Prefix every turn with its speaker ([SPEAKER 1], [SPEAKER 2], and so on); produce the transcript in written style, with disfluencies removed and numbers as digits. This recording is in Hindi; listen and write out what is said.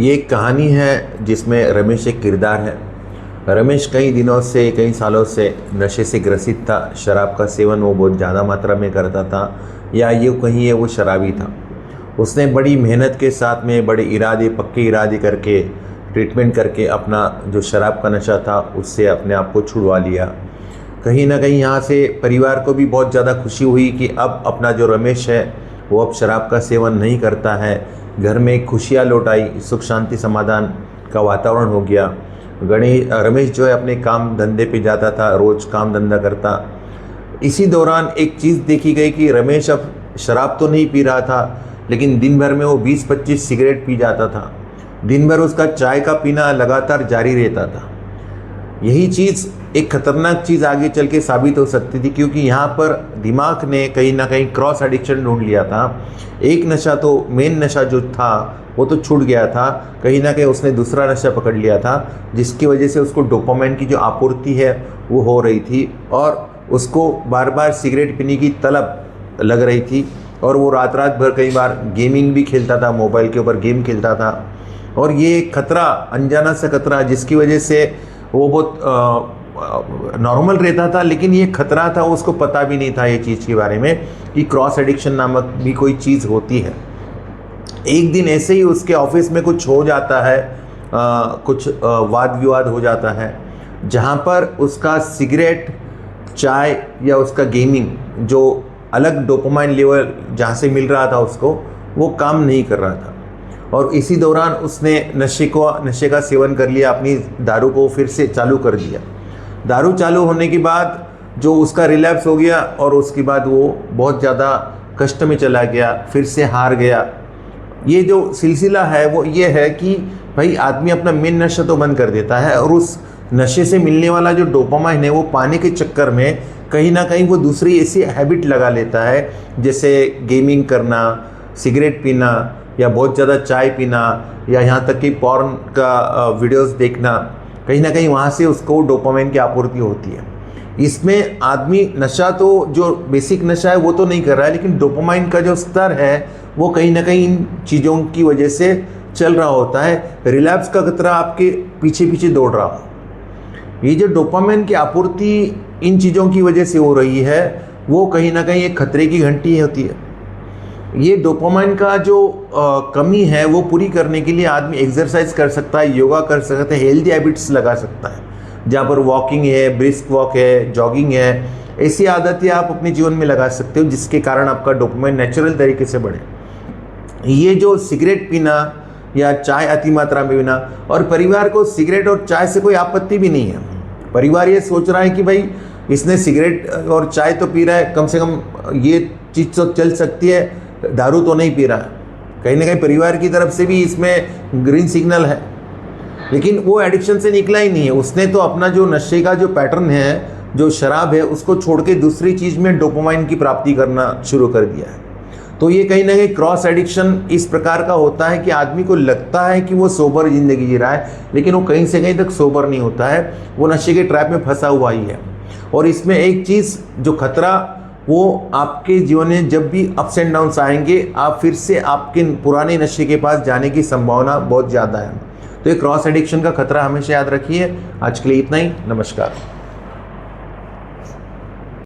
[SPEAKER 1] ये एक कहानी है जिसमें रमेश एक किरदार है। रमेश कई दिनों से, कई सालों से नशे से ग्रसित था। शराब का सेवन वो बहुत ज़्यादा मात्रा में करता था, या ये कहिए वो शराबी था। उसने बड़ी मेहनत के साथ में बड़े इरादे, पक्के इरादे करके, ट्रीटमेंट करके अपना जो शराब का नशा था उससे अपने आप को छुड़वा लिया। कहीं ना कहीं यहाँ से परिवार को भी बहुत ज़्यादा खुशी हुई कि अब अपना जो रमेश है वो अब शराब का सेवन नहीं करता है। घर में खुशियाँ लौट आई, सुख शांति समाधान का वातावरण हो गया। रमेश जो है अपने काम धंधे पे जाता था, रोज़ काम धंधा करता। इसी दौरान एक चीज़ देखी गई कि रमेश अब शराब तो नहीं पी रहा था, लेकिन दिन भर में वो 20-25 सिगरेट पी जाता था। दिन भर उसका चाय का पीना लगातार जारी रहता था। यही चीज़ एक खतरनाक चीज़ आगे चल के साबित हो सकती थी, क्योंकि यहाँ पर दिमाग ने कहीं ना कहीं क्रॉस एडिक्शन ढूंढ लिया था। एक नशा तो, मेन नशा जो था वो तो छूट गया था, कहीं ना कहीं उसने दूसरा नशा पकड़ लिया था, जिसकी वजह से उसको डोपामाइन की जो आपूर्ति है वो हो रही थी और उसको बार बार सिगरेट पीने की तलब लग रही थी। और वो रात रात भर कई बार गेमिंग भी खेलता था, मोबाइल के ऊपर गेम खेलता था। और ये खतरा, अनजाना सा खतरा, जिसकी वजह से वो बहुत नॉर्मल रहता था, लेकिन ये खतरा था, उसको पता भी नहीं था ये चीज़ के बारे में कि क्रॉस एडिक्शन नामक भी कोई चीज़ होती है। एक दिन ऐसे ही उसके ऑफिस में कुछ हो जाता है, कुछ वाद विवाद हो जाता है, जहाँ पर उसका सिगरेट, चाय या उसका गेमिंग, जो अलग डोपामाइन लेवल जहाँ से मिल रहा था उसको, वो काम नहीं कर रहा था। और इसी दौरान उसने नशे का सेवन कर लिया, अपनी दारू को फिर से चालू कर दिया। दारू चालू होने के बाद जो उसका रिलैप्स हो गया और उसके बाद वो बहुत ज़्यादा कष्ट में चला गया, फिर से हार गया। ये जो सिलसिला है वो ये है कि भाई आदमी अपना मेन नशा तो बंद कर देता है और उस नशे से मिलने वाला जो डोपामाइन है वो पाने के चक्कर में कहीं ना कहीं वो दूसरी ऐसी हैबिट लगा लेता है, जैसे गेमिंग करना, सिगरेट पीना, या बहुत ज़्यादा चाय पीना, या यहाँ तक कि पॉर्न का वीडियोस देखना। कहीं ना कहीं वहाँ से उसको डोपामाइन की आपूर्ति होती है। इसमें आदमी नशा तो, जो बेसिक नशा है वो तो नहीं कर रहा है, लेकिन डोपामाइन का जो स्तर है वो कहीं ना कहीं इन चीज़ों की वजह से चल रहा होता है। रिलैप्स का खतरा आपके पीछे पीछे दौड़ रहा हो। ये जो डोपामाइन की आपूर्ति इन चीज़ों की वजह से हो रही है वो कहीं ना कहीं एक खतरे की घंटी होती है। ये डोपामाइन का जो कमी है वो पूरी करने के लिए आदमी एक्सरसाइज कर सकता है, योगा कर सकता है, हेल्दी हैबिट्स लगा सकता है, जहाँ पर वॉकिंग है, ब्रिस्क वॉक है, जॉगिंग है। ऐसी आदतें आप अपने जीवन में लगा सकते हो जिसके कारण आपका डोपामाइन नेचुरल तरीके से बढ़े। ये जो सिगरेट पीना या चाय अति मात्रा में पीना, और परिवार को सिगरेट और चाय से कोई आपत्ति भी नहीं है। परिवार ये सोच रहा है कि भाई इसने सिगरेट और चाय तो पी रहा है, कम से कम ये चीज़ तो चल सकती है, दारू तो नहीं पी रहा है। कहीं ना कहीं परिवार की तरफ से भी इसमें ग्रीन सिग्नल है, लेकिन वो एडिक्शन से निकला ही नहीं है। उसने तो अपना जो नशे का जो पैटर्न है, जो शराब है, उसको छोड़ के दूसरी चीज़ में डोपामाइन की प्राप्ति करना शुरू कर दिया है। तो ये कहीं ना कहीं क्रॉस एडिक्शन इस प्रकार का होता है कि आदमी को लगता है कि वो सोबर ज़िंदगी जी रहा है, लेकिन वो कहीं से कहीं तक सोबर नहीं होता है, वो नशे के ट्रैप में फंसा हुआ ही है। और इसमें एक चीज़ जो खतरा, वो आपके जीवन में जब भी अप्स एंड डाउन्स आएंगे, आप फिर से आपके पुराने नशे के पास जाने की संभावना बहुत ज़्यादा है। तो ये क्रॉस एडिक्शन का खतरा हमेशा याद रखिए। आज के लिए इतना ही। नमस्कार।